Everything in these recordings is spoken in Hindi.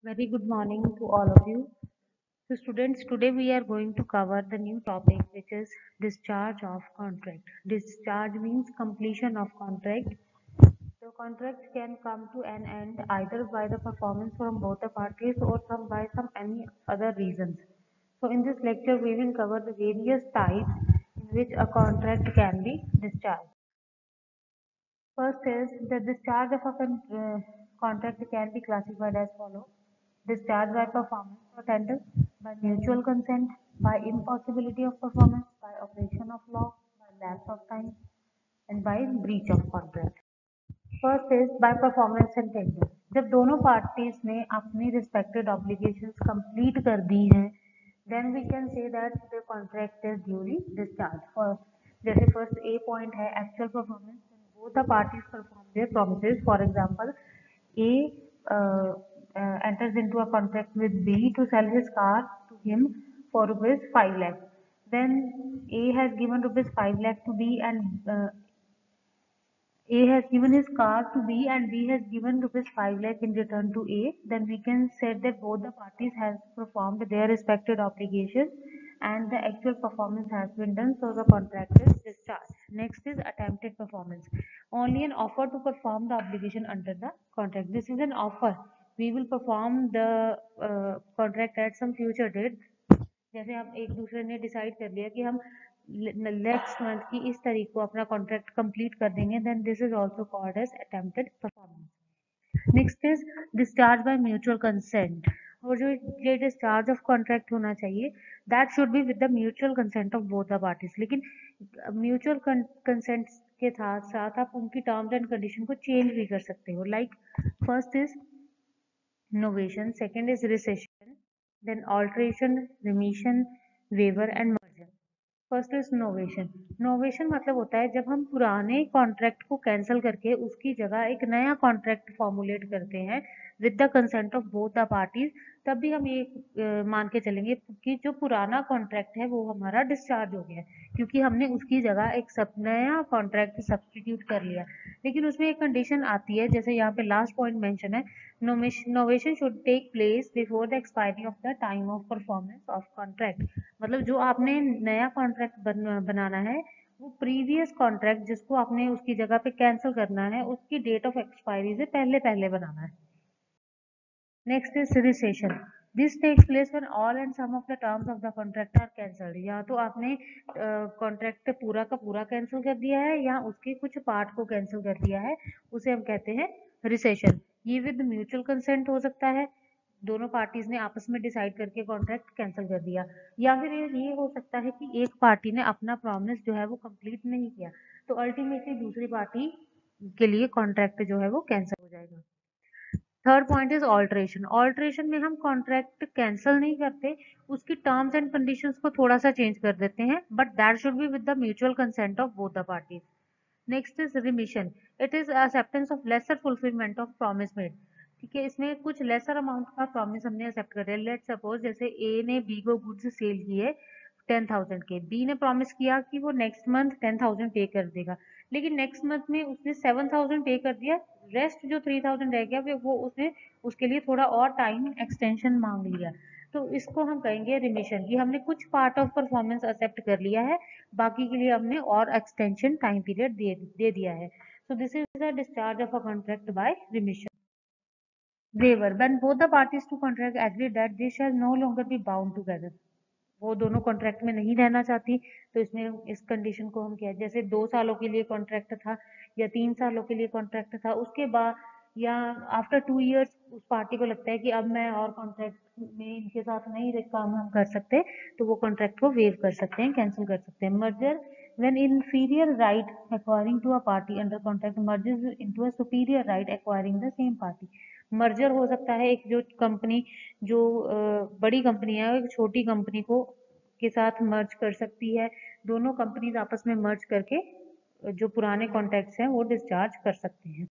Very good morning to all of you. So students, today we are going to cover the new topic which is discharge of contract. Discharge means completion of contract. The contract can come to an end either by the performance from both the parties or by some any other reasons. So in this lecture we will cover the various types in which a contract can be discharged. First is the discharge of a contract can be classified as follows. Discharge by performance or tender, by mutual consent, by impossibility of performance, by operation of law, by lapse of time, and by breach of contract. First is by performance and tender. जब दोनों पार्टीज ने अपनी रिस्पेक्टेड ऑब्लिगेशंस कंप्लीट कर दी हैं then we can say that the contract is duly discharge. For जैसे फर्स्ट ए पॉइंट है actual performance, both the parties perform their promises. For example A enters into a contract with B to sell his car to him for rupees 5 lakh. Then A has given rupees 5 lakh to B and A has given his car to B and B has given rupees 5 lakh in return to A. Then we can say that both the parties has performed their respective obligations and the actual performance has been done, so the contract is discharged. Next is attempted performance. Only an offer to perform the obligation under the contract. This is an offer. We will perform the contract at some future date. जैसे हम एक दूसरे ने डिसाइड कर लिया कि हम नेक्स्ट मंथ की इस तारीख को अपना कॉन्ट्रैक्ट कंप्लीट कर देंगे, then this is also called as attempted performance. Next is discharge by mutual consent. और जो ये डिस्चार्ज ऑफ कॉन्ट्रैक्ट होना चाहिए that should be with the mutual consent of both the parties. लेकिन म्यूचुअल कंसेंट के साथ साथ आप उनकी टर्म्स एंड कंडीशन को चेंज भी कर सकते हो। Like first is novation, second is recession, then alteration, remission, waiver and merger. First is novation. Novation मतलब होता है जब हम पुराने कॉन्ट्रैक्ट को कैंसिल करके उसकी जगह एक नया कॉन्ट्रैक्ट फॉर्मुलेट करते हैं with the consent of both the parties, तब भी हम ये मान के चलेंगे कि जो पुराना कॉन्ट्रैक्ट है वो हमारा डिस्चार्ज हो गया क्योंकि हमने उसकी जगह एक सब नया कॉन्ट्रैक्ट सब्सटीट्यूट कर लिया। लेकिन उसमें एक कंडीशन आती है, जैसे यहाँ पे लास्ट पॉइंट मेंशन है, novation should take place before the expiry of the time of performance of contract. मतलब जो आपने नया कॉन्ट्रैक्ट बनाना है वो प्रीवियस कॉन्ट्रैक्ट जिसको आपने उसकी जगह पे कैंसिल करना है उसकी डेट ऑफ एक्सपायरी से पहले पहले बनाना है। Next is rescission. This takes place when all and some of the terms of the contract are cancelled. या तो आपने कॉन्ट्रैक्ट पूरा का पूरा कैंसिल कर दिया है या उसके कुछ पार्ट को कैंसिल कर दिया है, उसे हम कहते हैं रिसेशन। ये विद म्यूचुअल कंसेंट हो सकता है, दोनों पार्टीज ने आपस में डिसाइड करके कॉन्ट्रैक्ट कैंसिल कर दिया, या फिर ये हो सकता है कि एक पार्टी ने अपना प्रॉमिस जो है वो कंप्लीट नहीं किया तो अल्टीमेटली दूसरी पार्टी के लिए कॉन्ट्रैक्ट जो है वो कैंसिल हो जाएगा। Third point is alteration. Alteration में हम कॉन्ट्रैक्ट कैंसिल नहीं करते, उसकी टर्म्स एंड कंडीशंस को थोड़ा सा चेंज कर देते हैं, but that should be with the mutual consent of both the parties. Next is remission. It is acceptance of lesser fulfilment of promise made. ठीक है, इसमें कुछ लेसर अमाउंट का प्रॉमिस हमने एक्सेप्ट कर दिया। लेट सपोज जैसे ए ने बी को गुड्स सेल किए 10,000 के, बी ने प्रॉमिस किया कि वो नेक्स्ट मंथ 10,000 पे कर देगा, लेकिन नेक्स्ट मंथ में उसने 7,000 पे कर दिया, रेस्ट जो 3,000 रह गया वो उसने उसके लिए थोड़ा और टाइम एक्सटेंशन मांग लिया। तो इसको हम कहेंगे रिमिशन, कि हमने कुछ पार्ट ऑफ परफॉर्मेंस एक्सेप्ट कर लिया है, बाकी के लिए हमने और एक्सटेंशन टाइम पीरियड दे दिया है। So this is the discharge of a contract by remission. Waiver, when both the parties to contract agree that they shall no longer be bound together. वो दोनों कॉन्ट्रैक्ट में नहीं रहना चाहती तो इसमें इस कंडीशन को हम क्या, जैसे 2 सालों के लिए कॉन्ट्रैक्ट था या 3 सालों के लिए कॉन्ट्रैक्ट था, उसके बाद या आफ्टर 2 इयर्स उस पार्टी को लगता है कि अब मैं और कॉन्ट्रैक्ट में इनके साथ नहीं काम हम कर सकते, तो वो कॉन्ट्रैक्ट को वेव कर सकते हैं, कैंसिल कर सकते हैं। Merger, when inferior right acquiring to a party under contract merges into a superior right acquiring the same party। Merger हो सकता है, एक जो कंपनी जो बड़ी कंपनी है एक छोटी कंपनी को के साथ मर्ज कर सकती है, दोनों कंपनीज आपस में मर्ज करके जो पुराने कॉन्ट्रैक्ट्स हैं वो डिस्चार्ज कर सकते हैं।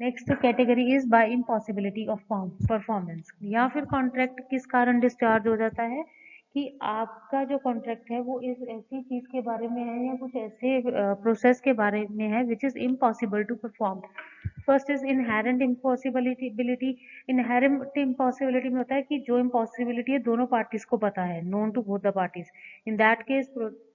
Next category is by impossibility of performance. या फिर कॉन्ट्रैक्ट किस कारण डिस्चार्ज हो जाता है कि आपका जो कॉन्ट्रैक्ट है वो इस ऐसी चीज के बारे में है या कुछ ऐसे प्रोसेस के बारे में है which is impossible to perform. First is inherent impossibility. Inherent impossibility में होता है कि जो इम्पॉसिबिलिटी है दोनों पार्टीज को पता है, known to both the parties. In that case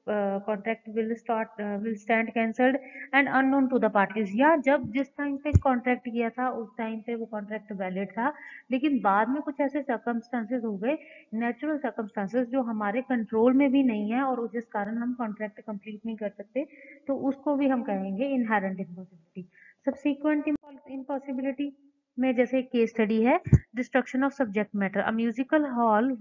contract will stand cancelled and unknown to the parties. या जब जिस टाइम पे कॉन्ट्रैक्ट किया था उस टाइम पे वो कॉन्ट्रैक्ट वैलिड था, लेकिन बाद में कुछ ऐसे सर्कमस्टांसेस हो गए, नेचुरल सर्कमस्टांसेस जो हमारे कंट्रोल में भी नहीं है और जिस कारण हम कॉन्ट्रैक्ट कंप्लीट नहीं कर सकते, तो उसको भी हम कहेंगे इनहेरेंट इम्पॉसिबिलिटी। सब्सिक्वेंट इम्पॉसिबिलिटी में जैसे एक केस स्टडी है destruction of subject matter. A musical hall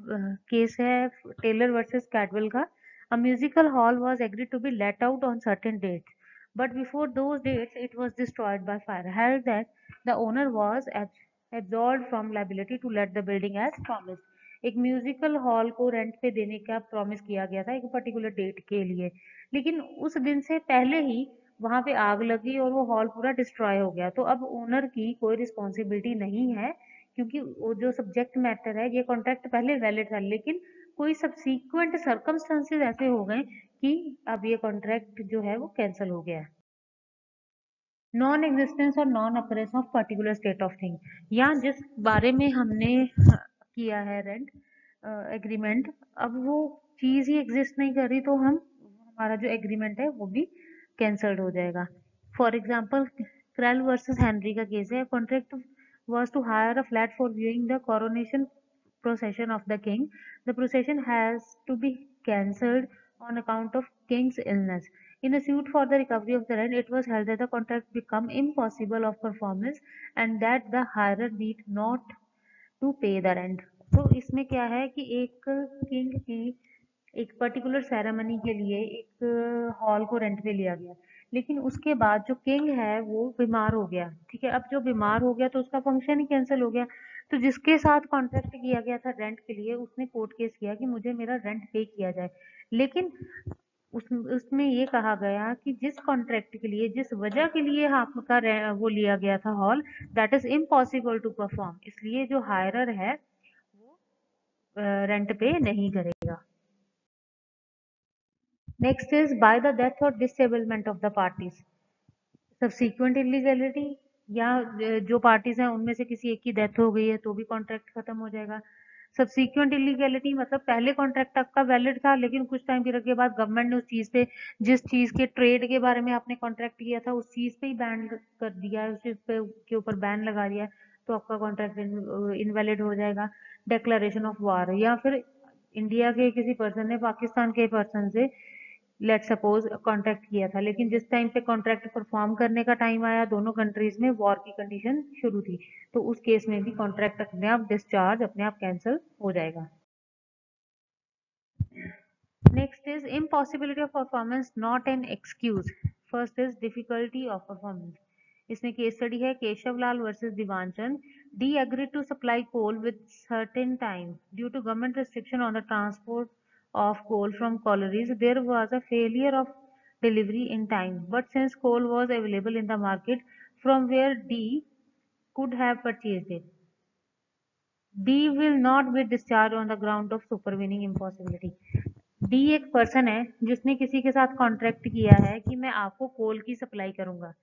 case है टेलर वर्सेस कैडवेल का। A musical hall was agreed to be let out on certain dates, but before those dates it was destroyed by fire. Held that the owner was absolved from liability to let the building as promised. एक म्यूजिकल हॉल को रेंट पे देने का प्रॉमिस किया गया था एक पर्टिकुलर डेट के लिए, लेकिन उस दिन से पहले ही वहां पे आग लगी और वो हॉल पूरा डिस्ट्रॉय हो गया। तो अब ओनर की कोई रिस्पॉन्सिबिलिटी नहीं है, क्योंकि वो जो सब्जेक्ट मैटर है ये कॉन्ट्रैक्ट पहले वैलिड था, लेकिन कोई सब्सीक्वेंट सर्कमस्टांसेस ऐसे हो गए कि अब ये कॉन्ट्रैक्ट जो है वो कैंसिल हो गया। नॉन एग्जिस्टेंस और non appearance of particular state of thing, या जिस बारे में हमने किया है रेंट एग्रीमेंट, अब वो चीज ही एग्जिस्ट नहीं कर रही, तो हम हमारा जो एग्रीमेंट है वो भी कैंसल्ड हो जाएगा। For example curl versus Henry का केस है। Contract was to hire a flat for viewing the coronation procession of the king. The procession has to be cancelled on account of king's illness. In a suit for the recovery of the rent, it was held that the contract become impossible of performance and that the hirer need not to pay the rent. तो इसमें क्या है कि एक किंग की एक पर्टिकुलर सेरेमनी के लिए एक हॉल को रेंट पे लिया गया, लेकिन उसके बाद जो किंग है वो बीमार हो गया। ठीक है, अब जो बीमार हो गया तो उसका फंक्शन ही कैंसिल हो गया। तो जिसके साथ कॉन्ट्रैक्ट किया गया था रेंट के लिए उसने कोर्ट केस किया कि मुझे मेरा रेंट पे किया जाए, लेकिन उसमें ये कहा गया कि जिस कॉन्ट्रैक्ट के लिए जिस वजह के लिए आपका वो लिया गया था hall, that is impossible to perform, इसलिए जो हायरर है वो रेंट पे नहीं करेगा। Next is by the death और disablement of the parties. Subsequent illegality, या जो पार्टीज हैं उनमें से किसी एक की डेथ हो गई है तो भी कॉन्ट्रैक्ट खत्म हो जाएगा। सब्सीक्वेंट इलीगलिटी मतलब पहले कॉन्ट्रैक्ट आपका वैलिड था, लेकिन कुछ टाइम पीरियड के बाद गवर्नमेंट ने उस चीज पे, जिस चीज के ट्रेड के बारे में आपने कॉन्ट्रैक्ट किया था उस चीज पे ही बैन कर दिया है, उस चीज पे के ऊपर बैन लगा दिया है, तो आपका कॉन्ट्रैक्ट इनवैलिड हो जाएगा। डिक्लेरेशन ऑफ वार, या फिर इंडिया के किसी पर्सन ने पाकिस्तान के पर्सन से लेट सपोज कॉन्ट्रैक्ट किया था, लेकिन जिस टाइम पे कॉन्ट्रैक्ट परफॉर्म करने का टाइम आया दोनों कंट्रीज में वॉर की कंडीशन शुरू थी, तो उस केस में भी कॉन्ट्रैक्ट अपने आप डिस्चार्ज अपने आप कैंसिल हो जाएगा। Next is impossibility of performance not an excuse. First is difficulty of performance. इसमें केस स्टडी है Keshav Lal versus Diwanchand. D agree to supply coal with certain time due to government restriction on the transport of coal from collieries. There was a failure of delivery in time, but since coal was available in the market from where D could have purchased it, D will not be discharged on the ground of supervening impossibility. D एक पर्सन है जिसने किसी के साथ कॉन्ट्रैक्ट किया है कि मैं आपको कोल की सप्लाई करूंगा,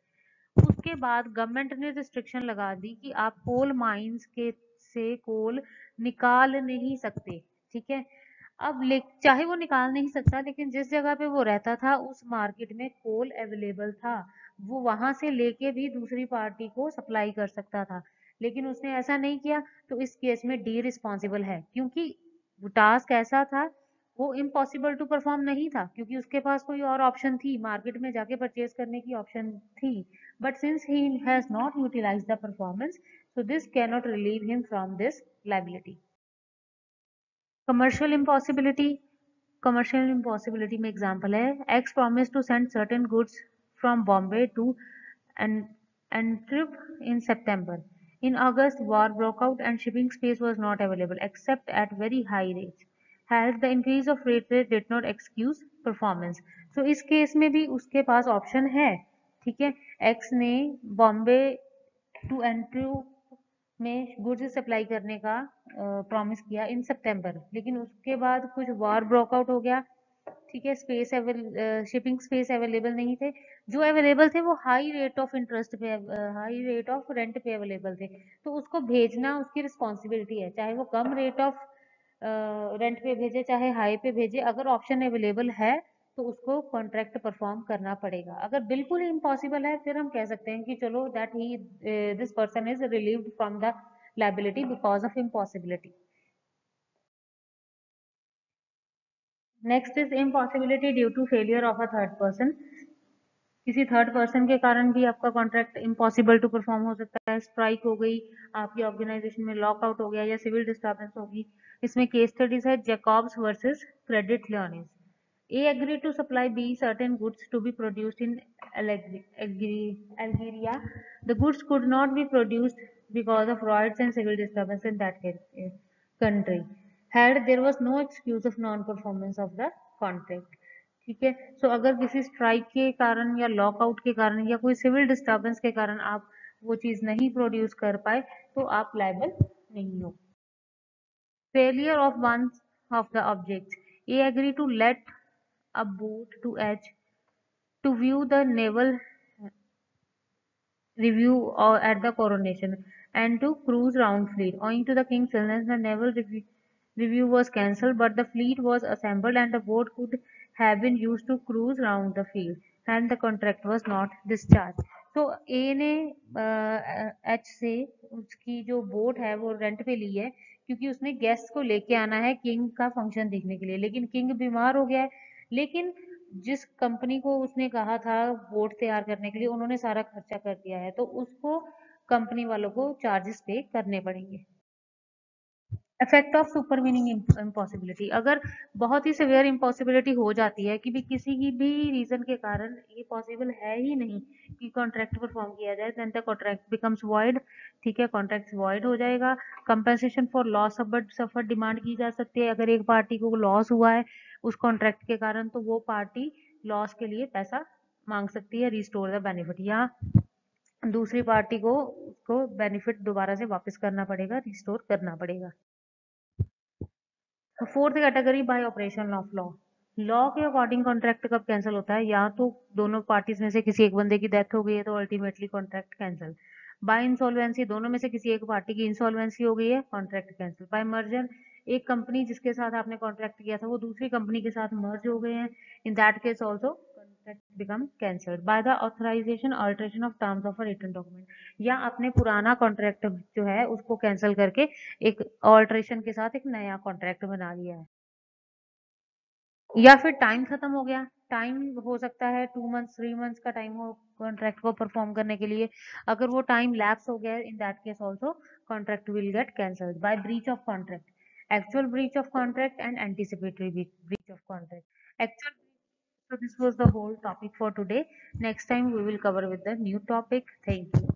उसके बाद गवर्नमेंट ने रिस्ट्रिक्शन लगा दी कि आप कोल माइंस के से कोल निकाल नहीं सकते। ठीक है, अब चाहे वो निकाल नहीं सकता, लेकिन जिस जगह पे वो रहता था उस मार्केट में कोल अवेलेबल था, वो वहां से लेके भी दूसरी पार्टी को सप्लाई कर सकता था, लेकिन उसने ऐसा नहीं किया। तो इस केस में डी रिस्पॉन्सिबल है, क्योंकि वो टास्क ऐसा था, वो इम्पॉसिबल टू परफॉर्म नहीं था, क्योंकि उसके पास कोई और ऑप्शन थी, मार्केट में जाके परचेज करने की ऑप्शन थी, but since he has not utilized the performance, so this cannot relieve him from this liability. Commercial impossibility, commercial impossibility में एग्जांपल है X promised to send certain goods from Bombay to Antwerp in September. In August, war broke out and shipping space was not available except at very high rates. Hence, the increase of freight rate did not excuse performance. So इस केस में भी उसके पास ऑप्शन है। ठीक है, X ने बॉम्बे टू एंट्रू में गुड्स सप्लाई करने का प्रॉमिस किया इन सितंबर, लेकिन उसके बाद कुछ वॉर ब्रोकआउट हो गया। ठीक है, शिपिंग स्पेस अवेलेबल नहीं थे, जो अवेलेबल थे वो हाई रेट ऑफ इंटरेस्ट पे, हाई रेट ऑफ रेंट पे अवेलेबल थे, तो उसको भेजना उसकी रिस्पॉन्सिबिलिटी है, चाहे वो कम रेट ऑफ रेंट पे भेजे चाहे हाई पे भेजे, अगर ऑप्शन अवेलेबल है तो उसको कॉन्ट्रैक्ट परफॉर्म करना पड़ेगा। अगर बिल्कुल ही इम्पॉसिबल है फिर हम कह सकते हैं कि चलो that he this person is relieved from the liability because of impossibility. Next is impossibility due to failure of a third person. किसी थर्ड पर्सन के कारण भी आपका कॉन्ट्रैक्ट इम्पॉसिबल टू परफॉर्म हो सकता है। स्ट्राइक हो गई, आपकी ऑर्गेनाइजेशन में लॉकआउट हो गया या सिविल डिस्टर्बेंस होगी। इसमें केस स्टडीज है Jacobs versus Credit Lyonnais. A agreed to supply B certain goods to be produced in Algeria. The goods could not be produced because of riots and civil disturbance in that country. Had there was no excuse of non-performance of the contract. ठीक है, सो अगर किसी स्ट्राइक के कारण या लॉकआउट के कारण या कोई सिविल डिस्टर्बेंस के कारण आप वो चीज नहीं प्रोड्यूस कर पाए तो आप लायबल नहीं हो। Failure of one of the objects. A agree to let a boat to edge to view the naval review or at the coronation and to cruise round fleet. Owing to the king's illness, the naval review was cancelled, but the fleet was assembled and the boat could have been used to cruise round the field, and the contract was not discharged. तो ए ने एच से उसकी जो बोट है वो रेंट पे ली है क्योंकि उसने गेस्ट को लेके आना है किंग का फंक्शन देखने के लिए, लेकिन किंग बीमार हो गया है। लेकिन जिस कंपनी को उसने कहा था बोट तैयार करने के लिए उन्होंने सारा खर्चा कर दिया है, तो उसको कंपनी वालों को चार्जेस पे करने पड़ेंगे। Effect of supervening impossibility. अगर बहुत ही सिवियर इम्पॉसिबिलिटी हो जाती है कि भी किसी की भी रीजन के कारण ये पॉसिबल है ही नहीं कि कॉन्ट्रैक्ट परफॉर्म किया जाए, then the contract becomes void. ठीक है, कॉन्ट्रैक्ट वॉइड हो जाएगा। Compensation for loss suffer demand की जा सकती है। अगर एक पार्टी को लॉस हुआ है उस कॉन्ट्रैक्ट के कारण तो वो पार्टी लॉस के लिए पैसा मांग सकती है, रिस्टोर द बेनिफिट, या दूसरी पार्टी को उसको बेनिफिट दोबारा से वापस करना पड़ेगा, रिस्टोर करना पड़ेगा। Fourth category by operation of law. Law के अकॉर्डिंग कॉन्ट्रैक्ट कब कैंसिल होता है? या तो दोनों पार्टीज में से किसी एक बंदे की डेथ हो गई है तो ultimately contract cancel. By insolvency, दोनों में से किसी एक पार्टी की इंसॉल्वेंसी हो गई है, कॉन्ट्रैक्ट कैंसिल। बाय मर्जर, एक कंपनी जिसके साथ आपने कॉन्ट्रैक्ट किया था वो दूसरी कंपनी के साथ मर्ज हो गए हैं, in that case also contract become cancelled. By the authorization alteration of terms of a written document, या आपने पुराना कॉन्ट्रैक्ट जो है उसको कैंसिल करके एक ऑल्टरेशन के साथ एक नया कॉन्ट्रैक्ट बना लिया है। या फिर टाइम खत्म हो गया। टाइम हो सकता है 2 मंथ्स 3 मंथ्स का टाइम हो कॉन्ट्रैक्ट को परफॉर्म करने के लिए। अगर वो टाइम लैप्स हो गया in that case also contract will get cancelled. By breach of contract, actual breach of contract and anticipatory breach of contract actual। So this was the whole topic for today. Next time we will cover with the new topic. Thank you.